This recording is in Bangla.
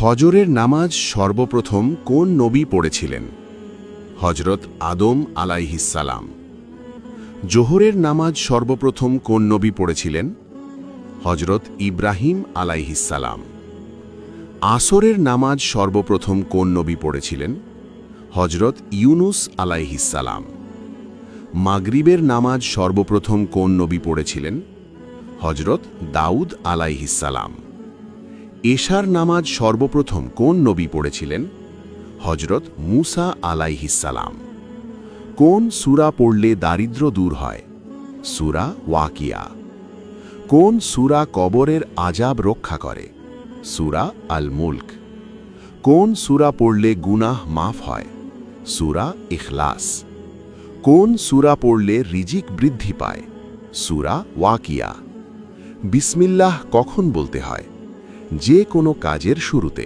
ফজরের নামাজ সর্বপ্রথম কোন নবী পড়েছিলেন? হজরত আদম আলাইহিসসালাম। জোহরের নামাজ সর্বপ্রথম কোন নবী পড়েছিলেন? হজরত ইব্রাহিম আলাইহিসসালাম। আসরের নামাজ সর্বপ্রথম কোন নবী পড়েছিলেন? হজরত ইউনুস আলাইহিসসালাম। মাগরিবের নামাজ সর্বপ্রথম কোন নবী পড়েছিলেন? হজরত দাউদ আলাইহিসসালাম। এশার নামাজ সর্বপ্রথম কোন নবী পড়েছিলেন? হজরত মুসা আলাইহিসসালাম। কোন সূরা পড়লে দারিদ্র্য দূর হয়? সূরা ওয়াকিয়া। কোন সূরা কবরের আযাব রক্ষা করে? সূরা আল মুলক। কোন সূরা পড়লে গুনাহ মাফ হয়? সূরা ইখলাস। কোন সূরা পড়লে রিজিক বৃদ্ধি পায়? সূরা ওয়াকিয়া। বিসমিল্লাহ কখন বলতে হয়? যে কোনো কাজের শুরুতে।